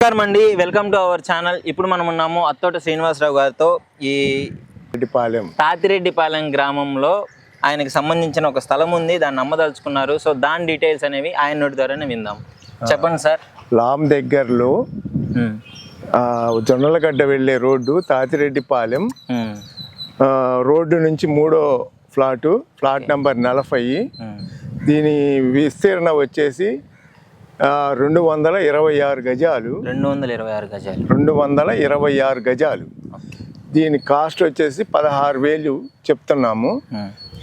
నమస్కారం అండి, welcome to our channel. ఇప్పుడు మనం ఉన్నాము అత్తోట శ్రీనివాసరావు గారితో ఈ తాతిరెడ్డిపాలెం గ్రామంలో ఆయనకి సంబంధించిన ఒక స్థలం ఉంది, దాన్ని అమ్మదలుచుకున్నారు. సో దాని డీటెయిల్స్ అనేవి ఆయన నోటి ద్వారానే విందాం. చెప్పండి సార్. లామ్ దగ్గరలో జొన్నలగడ్డ వెళ్ళే రోడ్డు తాతిరెడ్డిపాలెం రోడ్డు నుంచి మూడో ఫ్లాట్ నెంబర్ 40. దీని విస్తీర్ణ వచ్చేసి 226 గజాలు. 226 గజాలు. దీని కాస్ట్ వచ్చేసి 16,000 చెప్తున్నాము.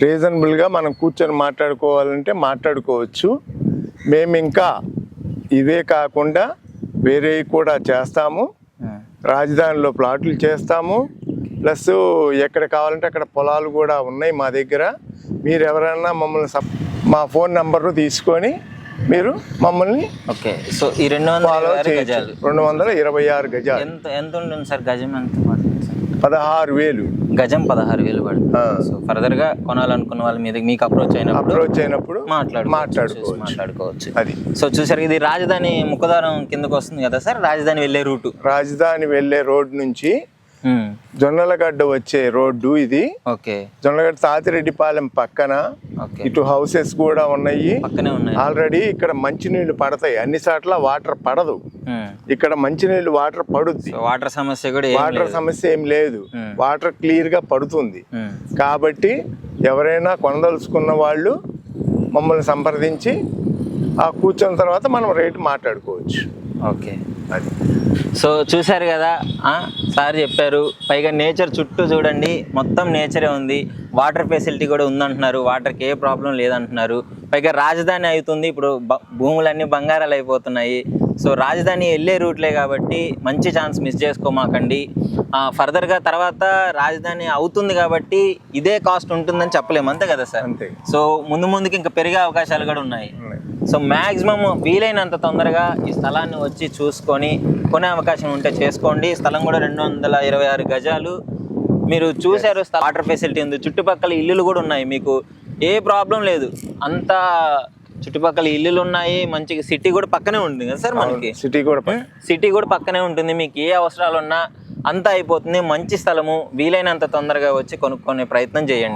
రీజనబుల్గా మనం కూర్చొని మాట్లాడుకోవాలంటే మాట్లాడుకోవచ్చు. మేము ఇంకా ఇవే కాకుండా వేరే కూడా చేస్తాము. రాజధానిలో ప్లాట్లు చేస్తాము, ప్లస్ ఎక్కడ కావాలంటే అక్కడ పొలాలు కూడా ఉన్నాయి మా దగ్గర. మీరు ఎవరైనా మమ్మల్ని మా ఫోన్ నెంబర్ తీసుకొని మీరు మమ్మల్ని ఓకే. సో ఈ 226 గజాలు 226 గజాలు ఎంత ఉంటుంది సార్? గజం ఎంత? 16,000 గజం 16,000 పడుతుంది. సో ఫర్దర్ గా కొనాలనుకున్న వాళ్ళ మీద మీకు అప్రోచ్ అయినప్పుడు మాట్లాడుకోవచ్చు. అది. సో చూసారు, ఇది రాజధాని ముఖద్వారం కిందకు వస్తుంది కదా సార్, రాజధాని వెళ్ళే రూటు. రాజధాని వెళ్ళే రోడ్ నుంచి జొన్నలగడ్డ వచ్చే రోడ్డు ఇది. ఓకే. జొన్నలగడ్డ తాతిరెడ్డిపాలెం పక్కన ఇటు హౌసెస్ కూడా ఉన్నాయి. ఆల్రెడీ ఇక్కడ మంచినీళ్లు పడతాయి. అన్ని చోట్ల వాటర్ పడదు, ఇక్కడ మంచినీళ్లు వాటర్ పడుద్ది. వాటర్ సమస్య ఏం లేదు. వాటర్ క్లియర్ గా పడుతుంది. కాబట్టి ఎవరైనా కొనదలుచుకున్న వాళ్ళు మమ్మల్ని సంప్రదించి ఆ కూర్చున్న తర్వాత మనం రేటు మాట్లాడుకోవచ్చు. ఓకే. సో చూశారు కదా, సార్ చెప్పారు. పైగా నేచర్ చుట్టూ చూడండి, మొత్తం నేచరే ఉంది. వాటర్ ఫెసిలిటీ కూడా ఉందంటున్నారు, వాటర్కి ఏ ప్రాబ్లం లేదంటున్నారు. పైగా రాజధాని అవుతుంది, ఇప్పుడు భూములన్నీ బంగారాలు అయిపోతున్నాయి. సో రాజధాని వెళ్ళే రూట్లే కాబట్టి మంచి ఛాన్స్ మిస్ చేసుకోమాకండి. ఫర్దర్గా తర్వాత రాజధాని అవుతుంది కాబట్టి ఇదే కాస్ట్ ఉంటుందని చెప్పలేము, అంతే కదా సార్? సో ముందుకి ఇంకా పెరిగే అవకాశాలు కూడా ఉన్నాయి. సో మ్యాక్సిమం వీలైనంత తొందరగా ఈ స్థలాన్ని వచ్చి చూసుకొని కొనే అవకాశం ఉంటే చేసుకోండి. స్థలం కూడా 226 గజాలు. మీరు చూశారు, వాటర్ ఫెసిలిటీ ఉంది, చుట్టుపక్కల ఇల్లులు కూడా ఉన్నాయి. మీకు ఏ ప్రాబ్లం లేదు, అంతా చుట్టుపక్కల ఇల్లులు ఉన్నాయి. మంచిగా సిటీ కూడా పక్కనే ఉంటుంది కదా సార్ మనకి. సిటీ కూడా పక్కనే ఉంటుంది. మీకు ఏ అవసరాలు ఉన్నా అంతా అయిపోతుంది. మంచి స్థలము, వీలైనంత తొందరగా వచ్చి కొనుక్కునే ప్రయత్నం చేయండి.